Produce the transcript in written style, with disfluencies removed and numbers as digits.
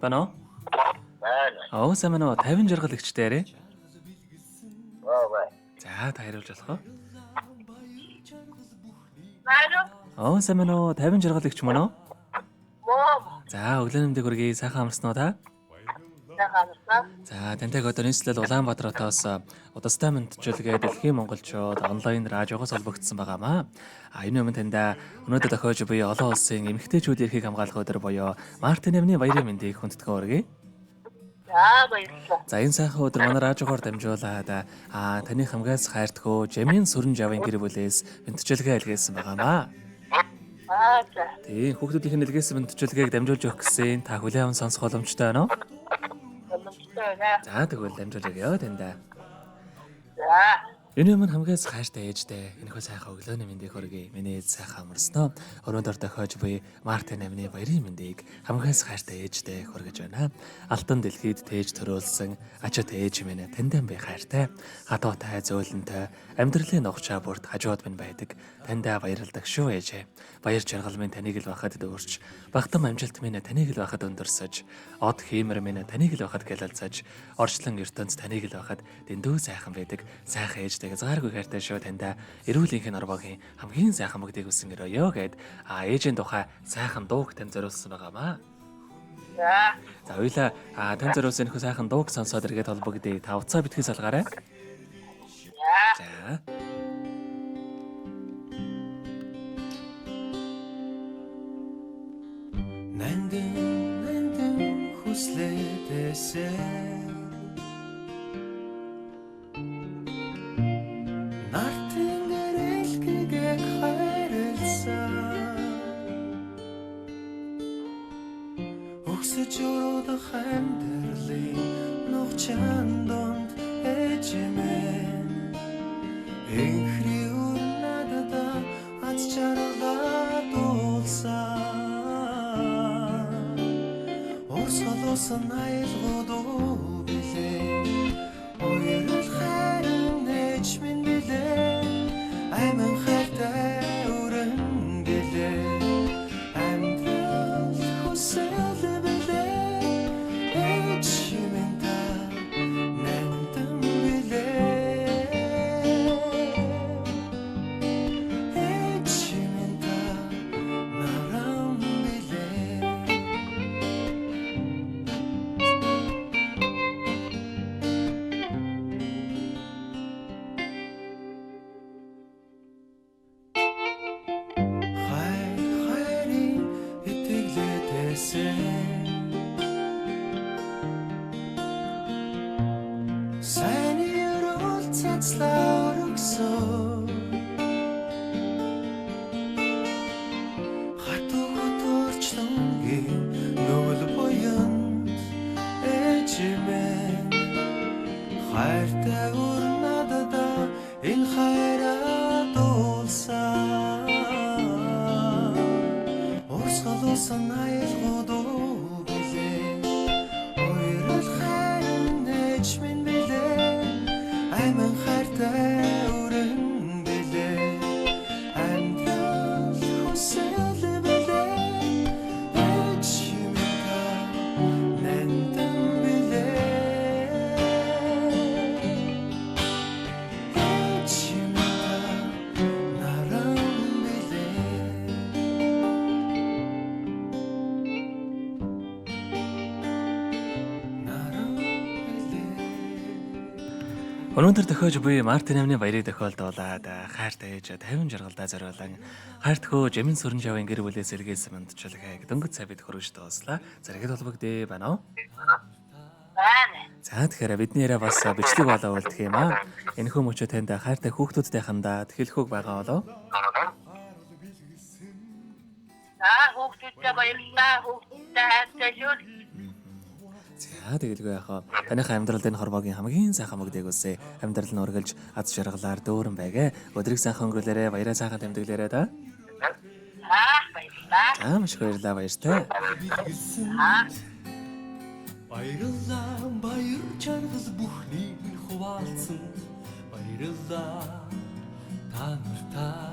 байна уу? Байна. Oo сайн байна уу? 50 жаргал ихчтэй ярэ. Бай. За та хариулж болох уу? Байна. Oo сайн байна уу? 50 жаргал ихч мөн үү? Моо. За өглөөний мэндийг хүргэе. Сайхан амарсан уу та? За тантай одоо нийслэл Улаанбаатаратаас удастай мэдчилгээ дэлхийн монголчууд онлайн радиогоос холбогдсон байгаамаа. Энэ өмнө таньда өнөөдөр тохиож буй олон улсын эмэгтэйчүүд эрхийг хамгаалах өдөр буюу Мартин амны баярын мэндийг хүндэтгэн хүргэе. За баярлалаа. За энэ сайхан өдөр манай радиогоор дамжуулаад таны хамгаас хайртгөө Жамин Сүрэнжавын гэр бүлээс мэдчилгээ илгээсэн байгаамаа. За. Тийм хүүхдүүдийн илгээсэн мэдчилгээг дамжуулж өгөх гэсэн та хүлээн аван сонсох боломжтой байна уу? За тэгвэл дамжуулъя таньда. За. Энэ өмнө хамгаас хайртай ээжтэй энэхүү сайхан өглөөний мэндийг хүргэе. Миний ээж сайхан амарсноо. Өнөөдөр тохиож буй Мартин амны баярын мэндийг хамгаас хайртай ээжтэй хүргэж байна. Алтан дэлхийд тээж төрөөлсөн ачаат ээж минь таньд би хайртай. Хатуутай зөөлөнтэй амьдралын нухчаа бүрт хажууд минь байдаг. Таньда баярлалдаг шүү ээжээ. Баяр жаргал минь таныг л байхад дүүрч, багтам амжилт минь таныг л байхад өндөрсөж, од хиймэр минь таныг л байхад гялалцаж, орчлон ертөнц таныг л байхад дэндүү сайхан байдаг. Сайхан ээжтэй зааргүй хайртай шүү таньда. Эрүүлийнх нь орбогийн хамгийн сайхан бүгдийг үсэн өрөөё гэд ээжийн тухай сайхан дууг тань зориулсан байгаамаа. За. За хоёлаа тань зориулсан энэхүү сайхан дууг сонсоод эргээд холбогдъё. Та уцаа битгий салгаарай. За. Нандин хүслээдээсээ Мартин гэрэлгээг хайрласан Өгсөж өрөдөх амьдралын нухчаан донд ээжмэн Энхри өрнадада аз чарлаа дуулсан Орсолосон айлгуудуу билээ Ойрол хайрын ээж минь билээ Айман хайртай өрөн билээ Амьдрал хүсэл билээ Ээж минь та нандин билээ Ээж минь та нарам билээ Хайрын итгэлээдээсээ Сайн өрөөл цацлаа өргөсөн Хатуу хөтөрчлөнгийн нүгэл буянд ээжмэн Хайртай өрнадада энэ хайраа дуулсан Орсголосон айлгуудуу билээ Ойрол хайрын ээж минь билээ Айман хайртай өрөн билээ Амьдрал хүсэл билээ Ээж минь та нандин билээ Ээж минь та нарам билээ Өнөөдөр тохиож буй Мартин амны баярыг тохиолдуулаад хайртай ээж 50 жаргалдаа зориулан хайртгөө Жамин Сүрэнжавын гэр бүлээс илгээсэн мэдчилгээг дөнгөж цавьд хөргөж дууслаа. Зэрэгэд холбогдъё байна уу? Байна. За тэгэхээр бидний яриа бас бичлэг болоо үлдэх юм аа. Энэхүү мөчөө танд хайртай хүүхдүүдтэй хандаад хэлэхүүг байгаа болоо. За хүүхдүүдтэй баярлалаа. Хүүхдүүдтэй хайртай шүү. За тэгэлгүй яхаа. Таныхаа амьдралд энэ хорвогийн хамгийн сайхан бүгдийг үсэ. Амьдрал нь ургалж аз жаргалаар дөөрөн байгээ. Өдрийг сайхан өнгөрүүлээрэ, баяраа сайхан тэмдэглээрэ та. Баярлалаа. Маш их баярлалаа баяртай. Баярлалаа баяр жаргал бүхнийг хуваалцсан баярлалаа та нартай